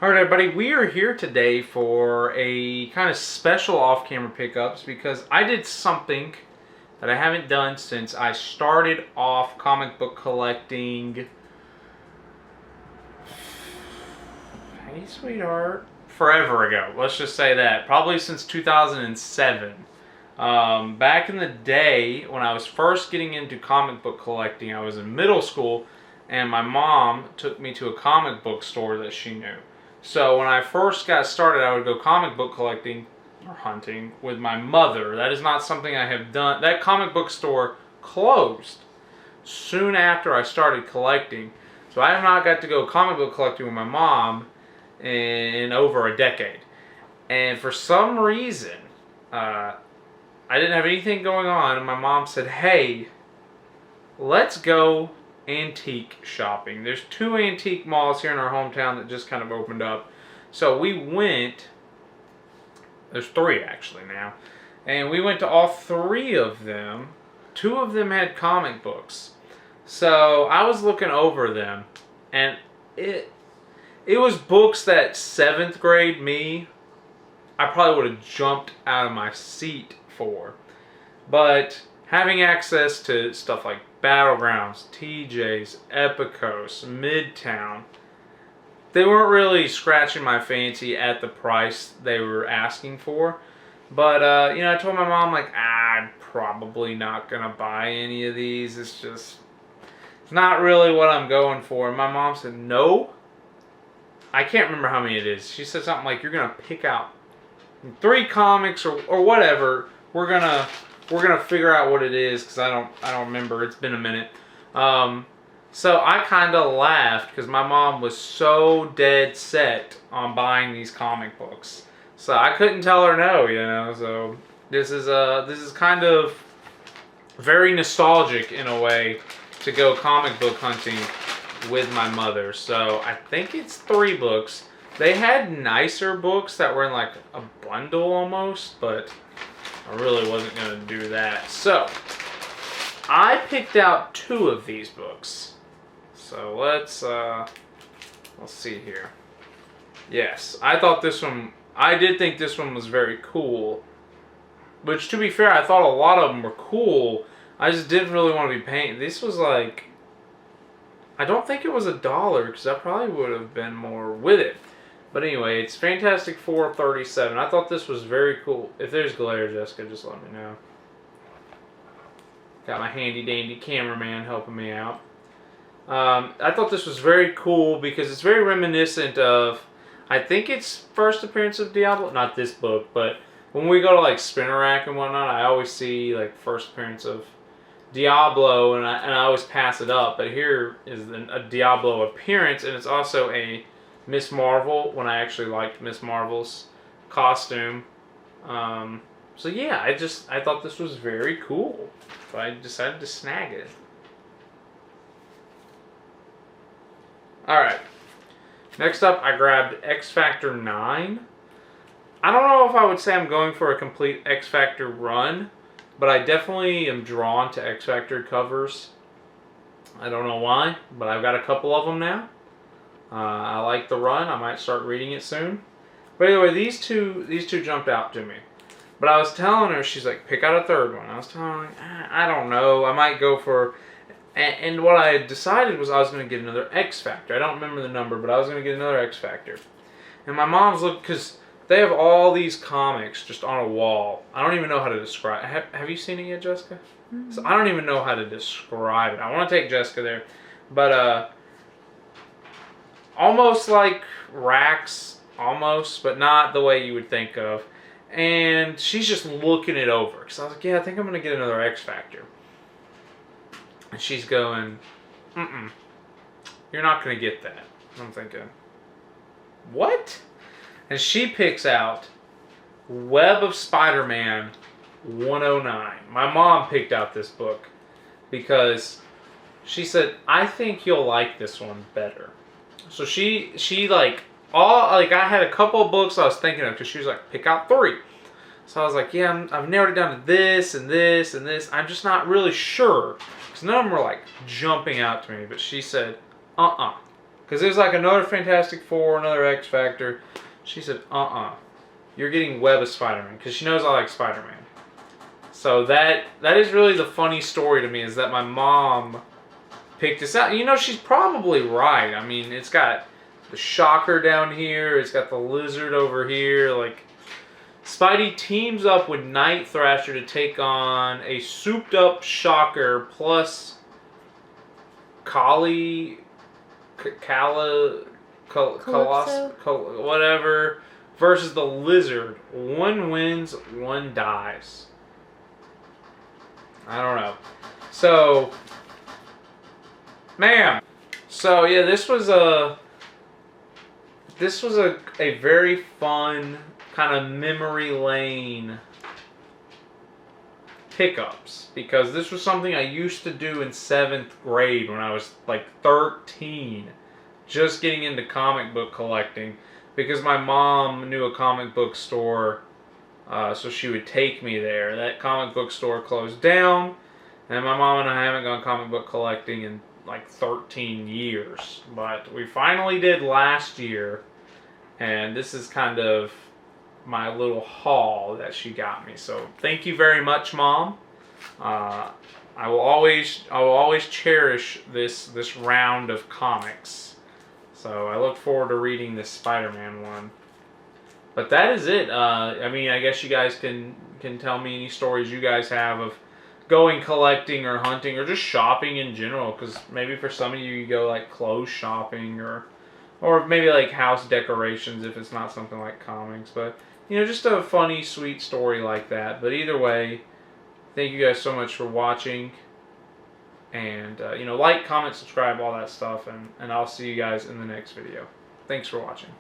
Alright everybody, we are here today for a kind of special off-camera pickups because I did something that I haven't done since I started off comic book collecting. Hey sweetheart. Forever ago, let's just say that. Probably since 2007. Back in the day when I was first getting into comic book collecting, I was in middle school and my mom took me to a comic book store that she knew. So when I first got started, I would go comic book collecting or hunting with my mother. That is not something I have done. That comic book store closed soon after I started collecting. So I have not got to go comic book collecting with my mom in over a decade. And for some reason, I didn't have anything going on, and my mom said, hey, let's go antique shopping. There's 2 antique malls here in our hometown that just kind of opened up. So we went, there's 3 actually now, and we went to all 3 of them. 2 of them had comic books. So I was looking over them, and it was books that 7th grade me, I probably would have jumped out of my seat for. But having access to stuff like Battlegrounds, TJ's, Epicos, Midtown, they weren't really scratching my fancy at the price they were asking for. But, I told my mom, like, I'm probably not going to buy any of these. It's not really what I'm going for. And my mom said, no. I can't remember how many it is. She said something like, you're going to pick out 3 comics or whatever. We're gonna figure out what it is because I don't remember. It's been a minute. So I kind of laughed because my mom was so dead set on buying these comic books. So I couldn't tell her no, So this is kind of very nostalgic in a way to go comic book hunting with my mother. So I think it's 3 books. They had nicer books that were in like a bundle almost, but I really wasn't going to do that. So, I picked out 2 of these books. So, let's see here. Yes, I did think this one was very cool. Which, to be fair, I thought a lot of them were cool. I just didn't really want to be paying. This was like, I don't think it was $1 because I probably would have been more with it. But anyway, it's Fantastic Four 37. I thought this was very cool. If there's glare, Jessica, just let me know. Got my handy dandy cameraman helping me out. I thought this was very cool because it's very reminiscent of, I think it's first appearance of Diablo. Not this book, but when we go to like Spinner Rack and whatnot, I always see like first appearance of Diablo, and I always pass it up. But here is a Diablo appearance, and it's also a Miss Marvel, when I actually liked Miss Marvel's costume. So yeah, I thought this was very cool. So I decided to snag it. Alright. Next up, I grabbed X Factor 9. I don't know if I would say I'm going for a complete X Factor run, but I definitely am drawn to X Factor covers. I don't know why, but I've got a couple of them now. I like the run. I might start reading it soon. But anyway, these two jumped out to me. But I was telling her, she's like, pick out a 3rd one. I was telling her, I don't know. I might go for... And what I had decided was I was going to get another X Factor. I don't remember the number, but I was going to get another X Factor. And my mom's looking, because they have all these comics just on a wall. I don't even know how to describe it. Have you seen it yet, Jessica? Mm-hmm. So I don't even know how to describe it. I want to take Jessica there. But, almost like racks, almost, but not the way you would think of. And she's just looking it over. Because I was like, yeah, I think I'm going to get another X Factor. And she's going, you're not going to get that. And I'm thinking, what? And she picks out Web of Spider-Man 109. My mom picked out this book because she said, I think you'll like this one better. So she like, I had a couple of books I was thinking of because she was like, pick out 3. So I was like, yeah, I've narrowed it down to this and this and this. I'm just not really sure because none of them were like jumping out to me. But she said, Because it was like another Fantastic Four, another X Factor. She said, you're getting Web of Spider-Man. Because she knows I like Spider-Man. So that is really the funny story to me, is that my mom picked this out. You know, she's probably right. I mean, it's got the Shocker down here. It's got the Lizard over here. Like, Spidey teams up with Night Thrasher to take on a souped-up Shocker plus whatever, versus the Lizard. One wins, one dies. I don't know. So, ma'am. So yeah, this was a very fun kind of memory lane pickups, because this was something I used to do in 7th grade when I was like 13, just getting into comic book collecting, because my mom knew a comic book store, so she would take me there. That comic book store closed down, and my mom and I haven't gone comic book collecting in like 13 years, but we finally did last year, and this is kind of my little haul that she got me. So thank you very much, Mom. I will always cherish this round of comics. So I look forward to reading this Spider-Man one. But that is it. I mean, I guess you guys can tell me any stories you guys have of going collecting or hunting or just shopping in general, because maybe for some of you, you go like clothes shopping or maybe like house decorations if it's not something like comics. But you know, just a funny, sweet story like that. But either way, thank you guys so much for watching. And, you know, like, comment, subscribe, all that stuff. And I'll see you guys in the next video. Thanks for watching.